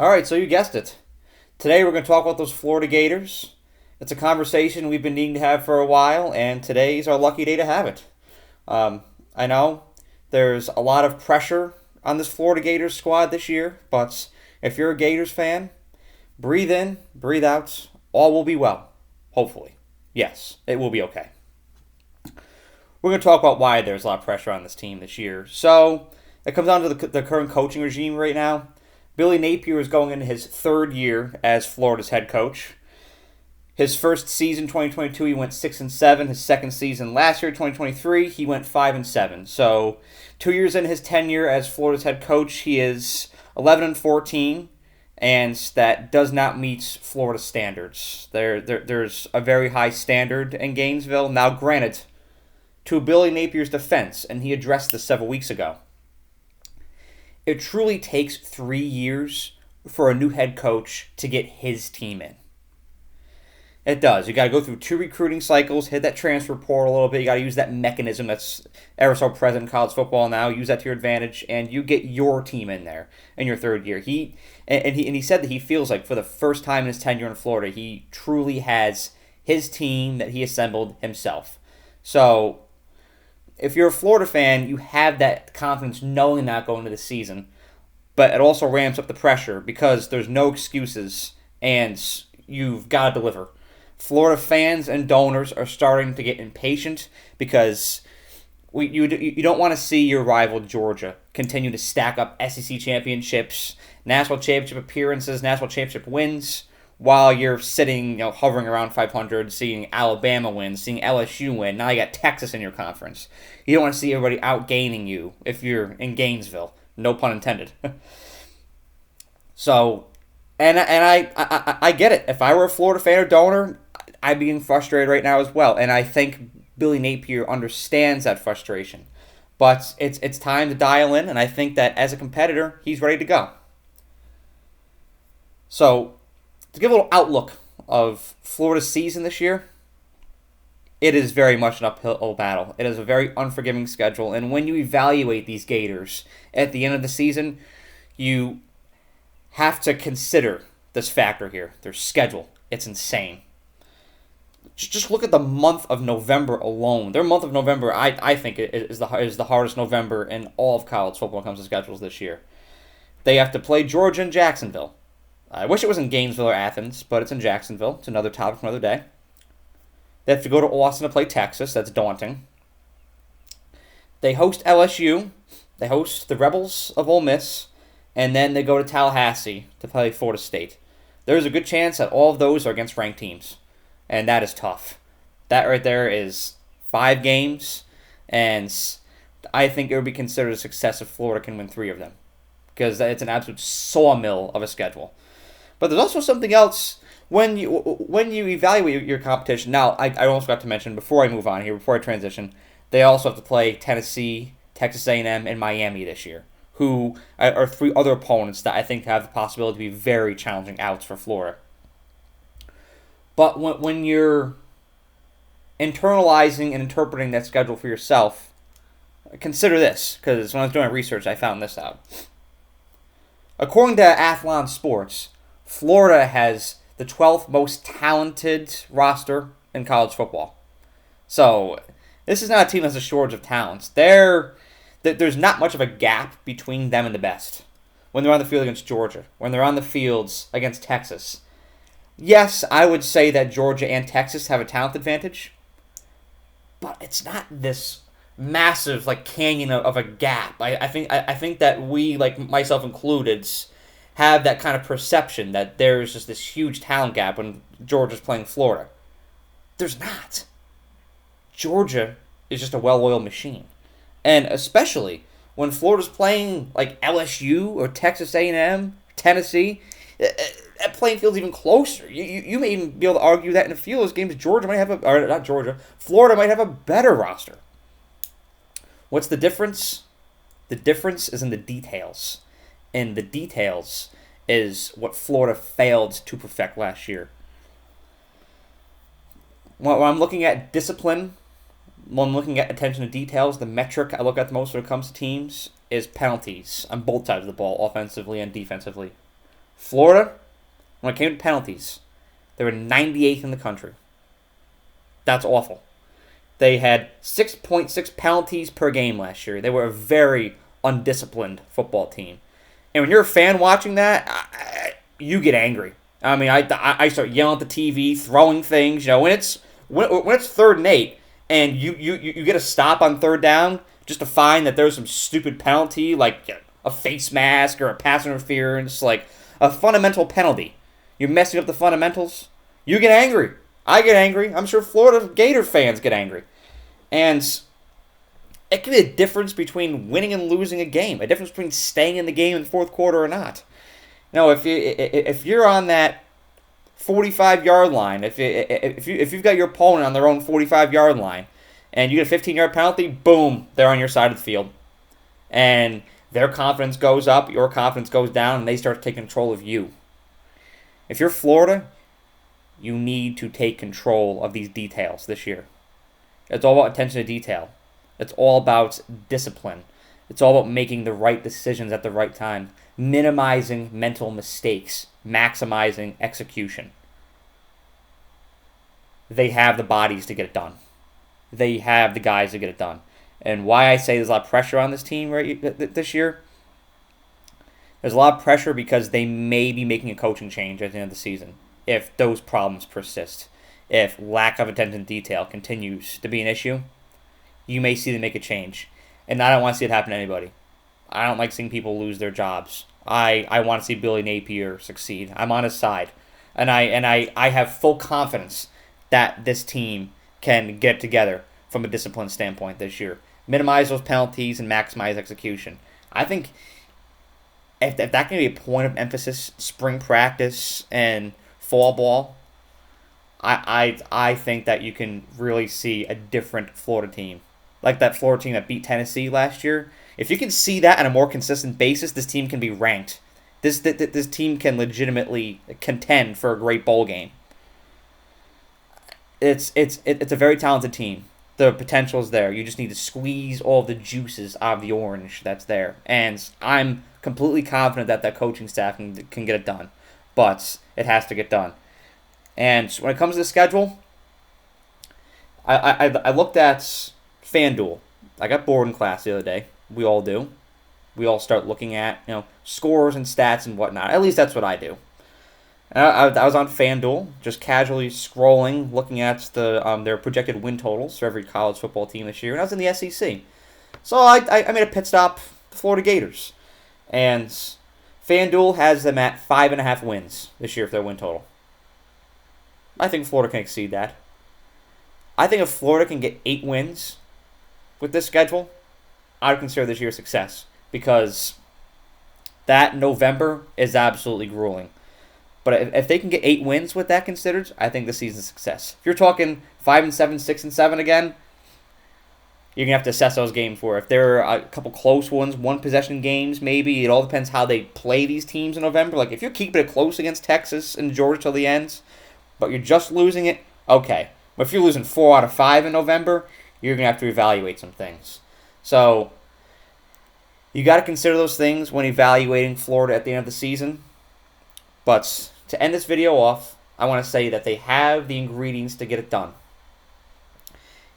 All right, so you guessed it. Today we're going to talk about those Florida Gators. It's a conversation we've been needing to have for a while, and today's our lucky day to have it. I know there's a lot of pressure on this Florida Gators squad this year, but if you're a Gators fan, breathe in, breathe out. All will be well. Hopefully. Yes, it will be okay. We're going to talk about why there's a lot of pressure on this team this year. So, it comes down to the current coaching regime right now. Billy Napier is going into his third year as Florida's head coach. His first season, 2022, he went 6-7. His second season last year, 2023, he went 5-7. So, 2 years in his tenure as Florida's head coach, he is 11-14, and that does not meet Florida standards. There's a very high standard in Gainesville. Now, granted, to Billy Napier's defense, and he addressed this several weeks ago, it truly takes 3 years for a new head coach to get his team in. It does. You got to go through 2 recruiting cycles, hit that transfer portal a little bit. You got to use that mechanism that's ever so present in college football now. Use that to your advantage, and you get your team in there in your third year. He said that he feels like for the first time in his tenure in Florida, he truly has his team that he assembled himself. So, if you're a Florida fan, you have that confidence knowing that going into the season, but it also ramps up the pressure because there's no excuses and you've got to deliver. Florida fans and donors are starting to get impatient because you don't want to see your rival Georgia continue to stack up SEC championships, national championship appearances, national championship wins, while you're sitting, hovering around 500, seeing Alabama win, seeing LSU win. Now you got Texas in your conference. You don't want to see everybody outgaining you if you're in Gainesville. No pun intended. So, and I get it. If I were a Florida fan or donor, I'd be getting frustrated right now as well. And I think Billy Napier understands that frustration. But it's time to dial in, and I think that as a competitor, he's ready to go. So, to give a little outlook of Florida's season this year, it is very much an uphill battle. It is a very unforgiving schedule, and when you evaluate these Gators at the end of the season, you have to consider this factor here. Their schedule. It's insane. Just look at the month of November alone. Their month of November, I think, is the hardest November in all of college football when it comes to schedules this year. They have to play Georgia and Jacksonville. I wish it was in Gainesville or Athens, but it's in Jacksonville. It's another topic for another day. They have to go to Austin to play Texas. That's daunting. They host LSU. They host the Rebels of Ole Miss. And then they go to Tallahassee to play Florida State. There's a good chance that all of those are against ranked teams. And that is tough. That right there is 5 games. And I think it would be considered a success if Florida can win 3 of them. Because it's an absolute sawmill of a schedule. But there's also something else when you evaluate your competition. Now, I also got to mention, before I move on here, before I transition, they also have to play Tennessee, Texas A&M, and Miami this year, who are 3 other opponents that I think have the possibility to be very challenging outs for Florida. But when you're internalizing and interpreting that schedule for yourself, consider this, because when I was doing research, I found this out. According to Athlon Sports, Florida has the 12th most talented roster in college football. So, this is not a team that's a shortage of talents. There's not much of a gap between them and the best. When they're on the field against Georgia, when they're on the fields against Texas. Yes, I would say that Georgia and Texas have a talent advantage, but it's not this massive canyon of a gap. I think that we, myself included, have that kind of perception that there's just this huge talent gap when Georgia's playing Florida. There's not. Georgia is just a well-oiled machine. And especially when Florida's playing LSU or Texas A&M, Tennessee, that playing field's even closer. You may even be able to argue that in a few of those games, Florida might have a better roster. What's the difference? The difference is in the details. And the details is what Florida failed to perfect last year. When I'm looking at discipline, when I'm looking at attention to details, the metric I look at the most when it comes to teams is penalties on both sides of the ball, offensively and defensively. Florida, when it came to penalties, they were 98th in the country. That's awful. They had 6.6 penalties per game last year. They were a very undisciplined football team. And when you're a fan watching that, you get angry. I mean, I start yelling at the TV, throwing things. You know, when it's 3rd and 8, and you get a stop on 3rd down just to find that there's some stupid penalty like a face mask or a pass interference, like a fundamental penalty. You're messing up the fundamentals. You get angry. I get angry. I'm sure Florida Gator fans get angry. And it can be a difference between winning and losing a game, a difference between staying in the game in the fourth quarter or not. Now, if you're on that 45-yard line, if you've got your opponent on their own 45-yard line, and you get a 15-yard penalty, boom, they're on your side of the field, and their confidence goes up, your confidence goes down, and they start to take control of you. If you're Florida, you need to take control of these details this year. It's all about attention to detail. It's all about discipline. It's all about making the right decisions at the right time, minimizing mental mistakes, maximizing execution. They have the bodies to get it done. They have the guys to get it done. And why I say there's a lot of pressure on this team this year, there's a lot of pressure because they may be making a coaching change at the end of the season if those problems persist. If lack of attention to detail continues to be an issue, you may see them make a change. And I don't want to see it happen to anybody. I don't like seeing people lose their jobs. I want to see Billy Napier succeed. I'm on his side. And I have full confidence that this team can get together from a discipline standpoint this year. Minimize those penalties and maximize execution. I think if that can be a point of emphasis, spring practice and fall ball, I think that you can really see a different Florida team. Like that Florida team that beat Tennessee last year. If you can see that on a more consistent basis, this team can be ranked. This team can legitimately contend for a great bowl game. It's a very talented team. The potential is there. You just need to squeeze all the juices out of the orange that's there. And I'm completely confident that that coaching staff can get it done. But it has to get done. And when it comes to the schedule, I looked at FanDuel. I got bored in class the other day. We all do. We all start looking at scores and stats and whatnot. At least that's what I do. I was on FanDuel, just casually scrolling, looking at their projected win totals for every college football team this year, and I was in the SEC. So I made a pit stop, the Florida Gators. And FanDuel has them at 5.5 wins this year for their win total. I think Florida can exceed that. I think if Florida can get 8 wins with this schedule, I would consider this year a success. Because that November is absolutely grueling. But if they can get 8 wins with that considered, I think the season's a success. If you're talking 5-7, 6-7 again, you're going to have to assess those games for. If there are a couple close ones, one possession games, maybe. It all depends how they play these teams in November. Like, if you're keeping it close against Texas and Georgia till the end, but you're just losing it, okay. But if you're losing 4 out of 5 in November, you're going to have to evaluate some things. So you got to consider those things when evaluating Florida at the end of the season. But to end this video off, I want to say that they have the ingredients to get it done.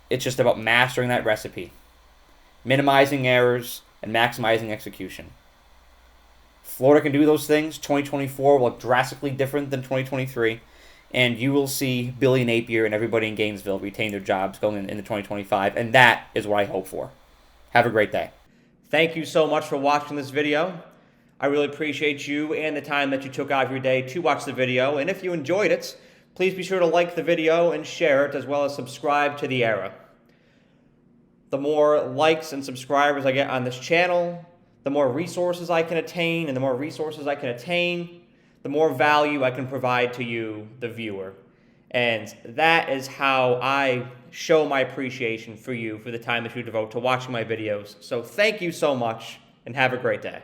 It's just about mastering that recipe, minimizing errors, and maximizing execution. Florida can do those things. 2024 will look drastically different than 2023, and you will see Billy Napier and everybody in Gainesville retain their jobs going into 2025, and that is what I hope for. Have a great day. Thank you so much for watching this video. I really appreciate you and the time that you took out of your day to watch the video. And if you enjoyed it, please be sure to like the video and share it, as well as subscribe to The Era. The more likes and subscribers I get on this channel, the more resources I can attain, and the more resources I can attain, the more value I can provide to you, the viewer. And that is how I show my appreciation for you for the time that you devote to watching my videos. So thank you so much, and have a great day.